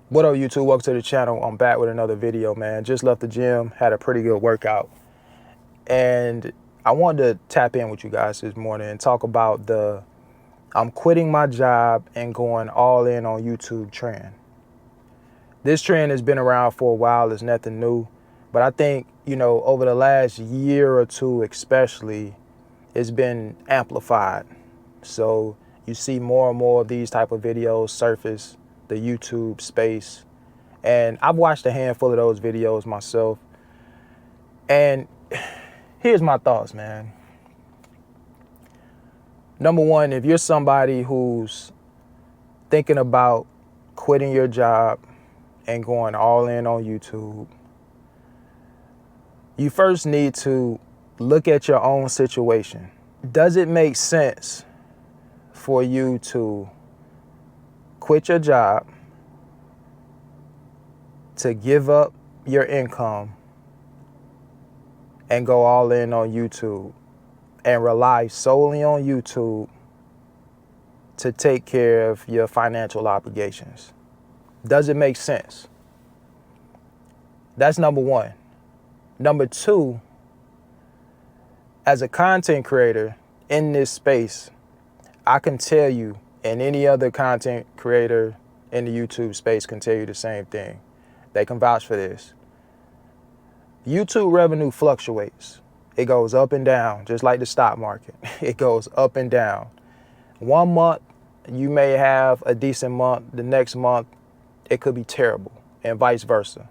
What up, YouTube? Welcome to the channel. I'm back with another video, man. Just left the gym, had a pretty good workout. And I wanted to tap in with you guys this morning and talk about I'm quitting my job and going all in on YouTube trend. This trend has been around for a while. It's nothing new. But I think, over the last year or two especially, it's been amplified. So you see more and more of these type of videos surface the YouTube space. And I've watched a handful of those videos myself. And here's my thoughts, man. Number one, if you're somebody who's thinking about quitting your job and going all in on YouTube, you first need to look at your own situation. Does it make sense for you to quit your job, to give up your income and go all in on YouTube and rely solely on YouTube to take care of your financial obligations? Does it make sense? That's number one. Number two, as a content creator in this space, I can tell you, and any other content creator in the YouTube space can tell you the same thing. They can vouch for this. YouTube revenue fluctuates. It goes up and down, just like the stock market. It goes up and down. 1 month, you may have a decent month. The next month, it could be terrible, and vice versa.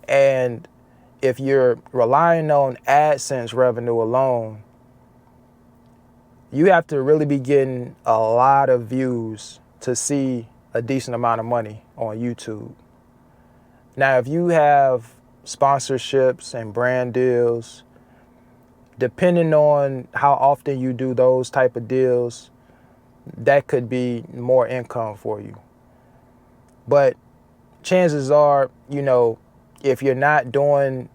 And if you're relying on AdSense revenue alone, you have to really be getting a lot of views to see a decent amount of money on YouTube. Now, if you have sponsorships and brand deals, depending on how often you do those type of deals, that could be more income for you. But chances are, if you're not doing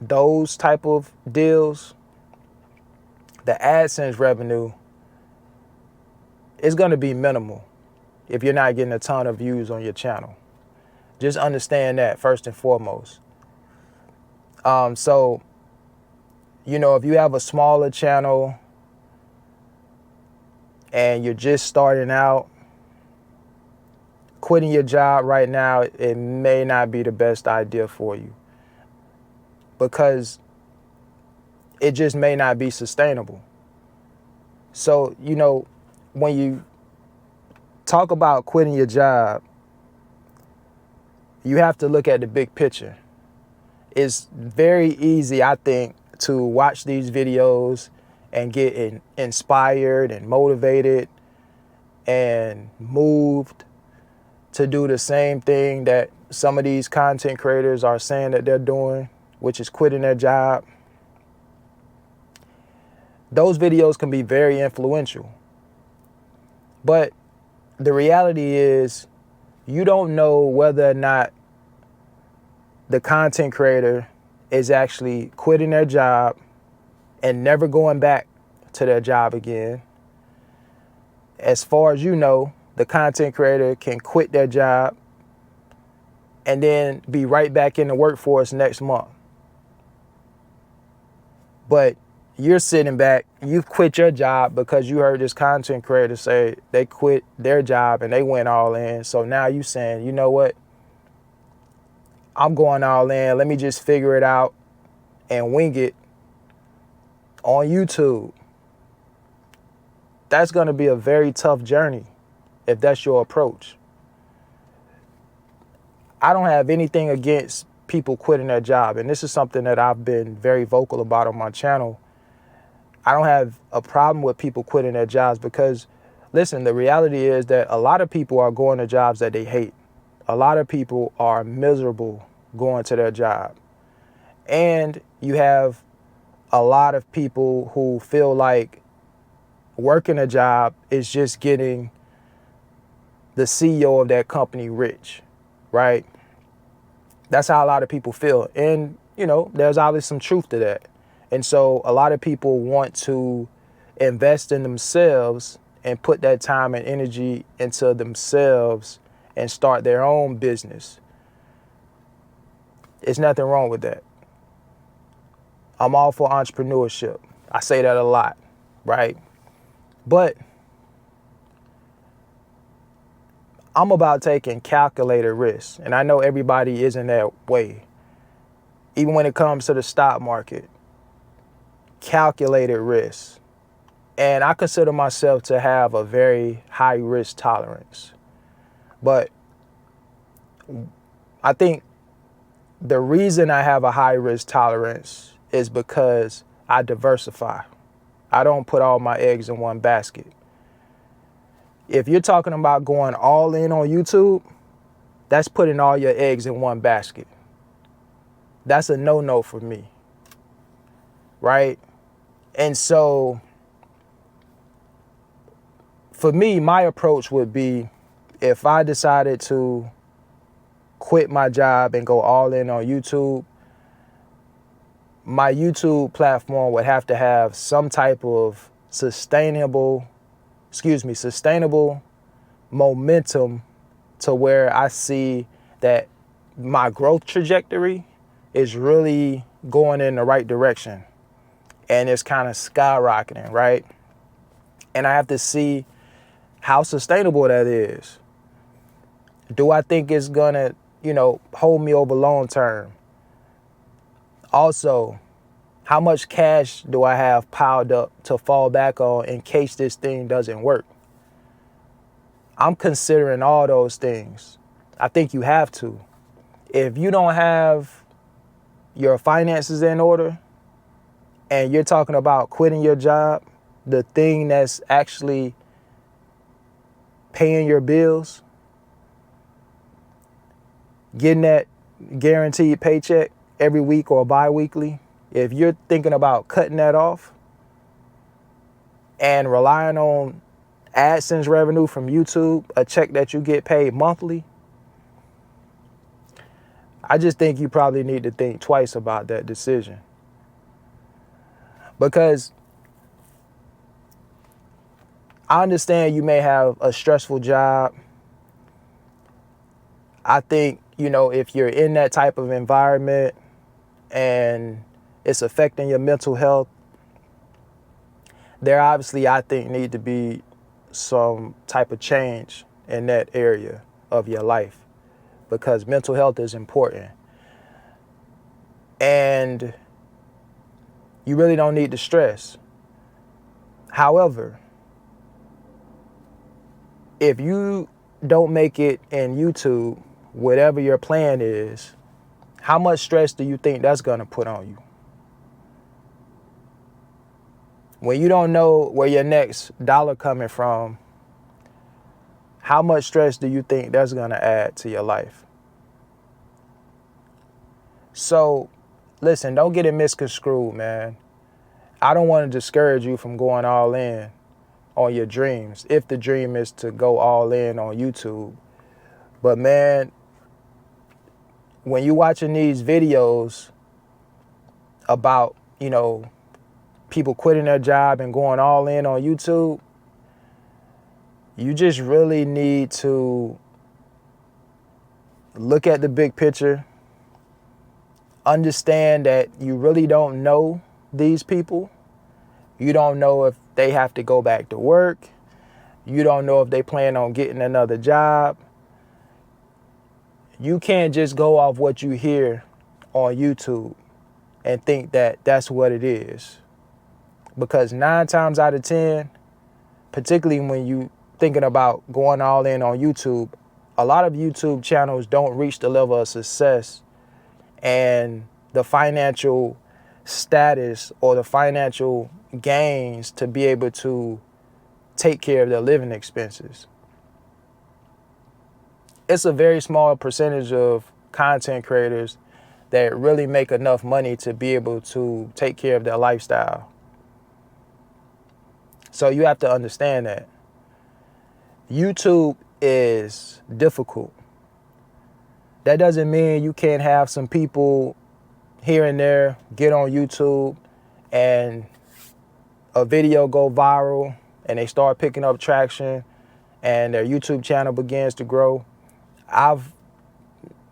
those type of deals, the AdSense revenue is going to be minimal if you're not getting a ton of views on your channel. Just understand that first and foremost. So, if you have a smaller channel and you're just starting out, quitting your job right now, it may not be the best idea for you, because it just may not be sustainable. So, when you talk about quitting your job, you have to look at the big picture. It's very easy, I think, to watch these videos and get inspired and motivated and moved to do the same thing that some of these content creators are saying that they're doing, which is quitting their job. Those videos can be very influential. But the reality is, you don't know whether or not the content creator is actually quitting their job and never going back to their job again. As far as you know, the content creator can quit their job and then be right back in the workforce next month. But you're sitting back, you've quit your job because you heard this content creator say they quit their job and they went all in. So now you saying, you know what? I'm going all in. Let me just figure it out and wing it on YouTube. That's going to be a very tough journey if that's your approach. I don't have anything against people quitting their job, and this is something that I've been very vocal about on my channel. I don't have a problem with people quitting their jobs because, listen, the reality is that a lot of people are going to jobs that they hate. A lot of people are miserable going to their job. And you have a lot of people who feel like working a job is just getting the CEO of that company rich, right? That's how a lot of people feel. And, there's obviously some truth to that. And so a lot of people want to invest in themselves and put that time and energy into themselves and start their own business. There's nothing wrong with that. I'm all for entrepreneurship. I say that a lot, right? But I'm about taking calculated risks, and I know everybody isn't that way. Even when it comes to the stock market, calculated risks. And I consider myself to have a very high risk tolerance. But I think the reason I have a high risk tolerance is because I diversify. I don't put all my eggs in one basket. If you're talking about going all in on YouTube, that's putting all your eggs in one basket. That's a no-no for me, right? And so for me, my approach would be, if I decided to quit my job and go all in on YouTube, my YouTube platform would have to have some type of sustainable momentum to where I see that my growth trajectory is really going in the right direction and it's kind of skyrocketing, right? And I have to see how sustainable that is. Do I think it's gonna, hold me over long term? Also, how much cash do I have piled up to fall back on in case this thing doesn't work? I'm considering all those things. I think you have to. If you don't have your finances in order and you're talking about quitting your job, the thing that's actually paying your bills, getting that guaranteed paycheck every week or bi-weekly, if you're thinking about cutting that off and relying on AdSense revenue from YouTube, a check that you get paid monthly, I just think you probably need to think twice about that decision. Because I understand you may have a stressful job. I think, if you're in that type of environment and it's affecting your mental health, there obviously, I think, need to be some type of change in that area of your life, because mental health is important. And you really don't need to stress. However, if you don't make it in YouTube, whatever your plan is, how much stress do you think that's going to put on you? When you don't know where your next dollar coming from, how much stress do you think that's going to add to your life? So, listen, don't get it misconstrued, man. I don't want to discourage you from going all in on your dreams, if the dream is to go all in on YouTube. But man, when you're watching these videos about, people quitting their job and going all in on YouTube, you just really need to look at the big picture, understand that you really don't know these people. You don't know if they have to go back to work. You don't know if they plan on getting another job. You can't just go off what you hear on YouTube and think that that's what it is. Because 9 times out of 10, particularly when you thinking about going all in on YouTube, a lot of YouTube channels don't reach the level of success and the financial status or the financial gains to be able to take care of their living expenses. It's a very small percentage of content creators that really make enough money to be able to take care of their lifestyle. So you have to understand that YouTube is difficult. That doesn't mean you can't have some people here and there get on YouTube and a video go viral and they start picking up traction and their YouTube channel begins to grow. I've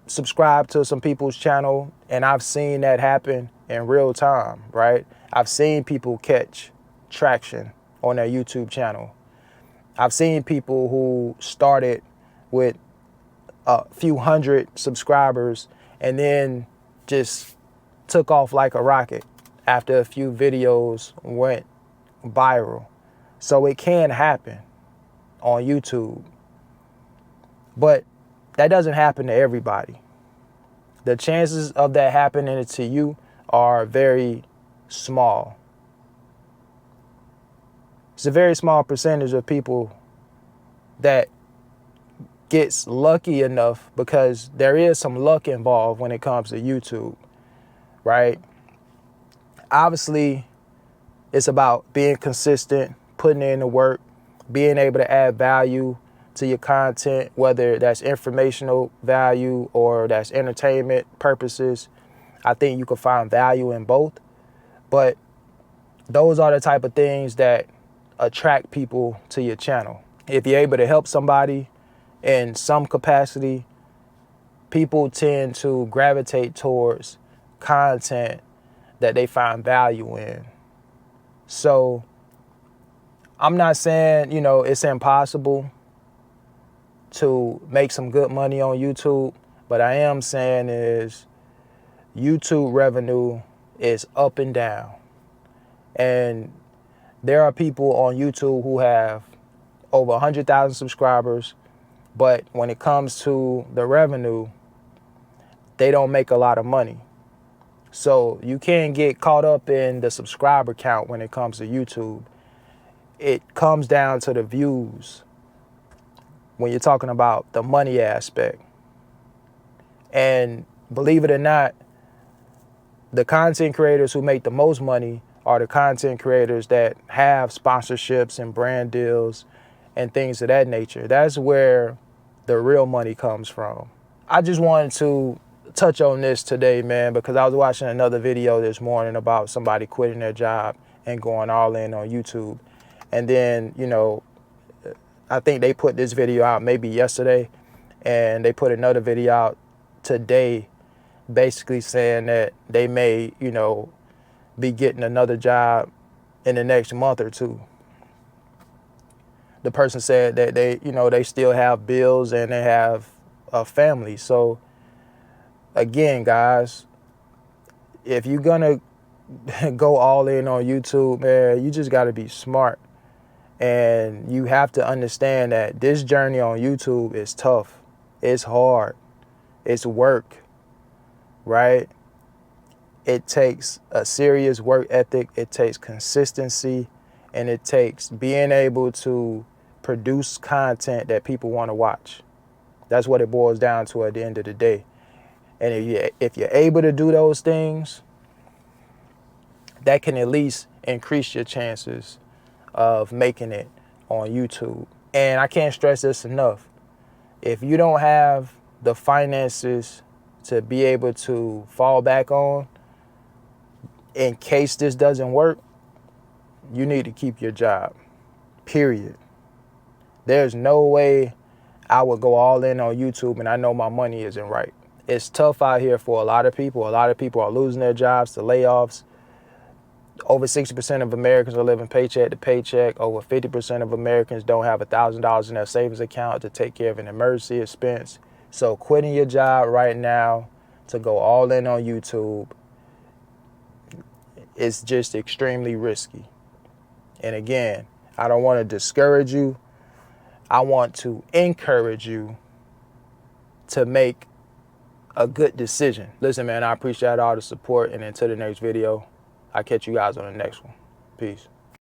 subscribed to some people's channel and I've seen that happen in real time, right? I've seen people catch traction on their YouTube channel. I've seen people who started with a few hundred subscribers and then just took off like a rocket after a few videos went viral. So it can happen on YouTube, but that doesn't happen to everybody. The chances of that happening to you are very small. It's a very small percentage of people that gets lucky enough, because there is some luck involved when it comes to YouTube, right? Obviously, it's about being consistent, putting in the work, being able to add value to your content, whether that's informational value or that's entertainment purposes. I think you can find value in both, but those are the type of things that attract people to your channel. If you're able to help somebody in some capacity, people tend to gravitate towards content that they find value in. So I'm not saying, it's impossible to make some good money on YouTube, but I am saying is YouTube revenue is up and down. And there are people on YouTube who have over 100,000 subscribers, but when it comes to the revenue, they don't make a lot of money. So you can't get caught up in the subscriber count when it comes to YouTube. It comes down to the views when you're talking about the money aspect. And believe it or not, the content creators who make the most money are the content creators that have sponsorships and brand deals and things of that nature. That's where the real money comes from. I just wanted to touch on this today, man, because I was watching another video this morning about somebody quitting their job and going all in on YouTube. And then, I think they put this video out maybe yesterday, and they put another video out today basically saying that they may, be getting another job in the next month or two. The person said that they still have bills and they have a family. So again, guys, if you're gonna go all in on YouTube, man, you just gotta be smart. And you have to understand that this journey on YouTube is tough. It's hard. It's work, right? It takes a serious work ethic. It takes consistency, and it takes being able to produce content that people want to watch. That's what it boils down to at the end of the day. And if you're able to do those things, that can at least increase your chances of making it on YouTube. And I can't stress this enough. If you don't have the finances to be able to fall back on in case this doesn't work, you need to keep your job, period. There's no way I would go all in on YouTube and I know my money isn't right. It's tough out here for a lot of people. A lot of people are losing their jobs to layoffs. Over 60% of Americans are living paycheck to paycheck. Over 50% of Americans don't have $1,000 in their savings account to take care of an emergency expense. So quitting your job right now to go all in on YouTube is just extremely risky. And again, I don't want to discourage you. I want to encourage you to make a good decision. Listen, man, I appreciate all the support, and until the next video, I'll catch you guys on the next one. Peace.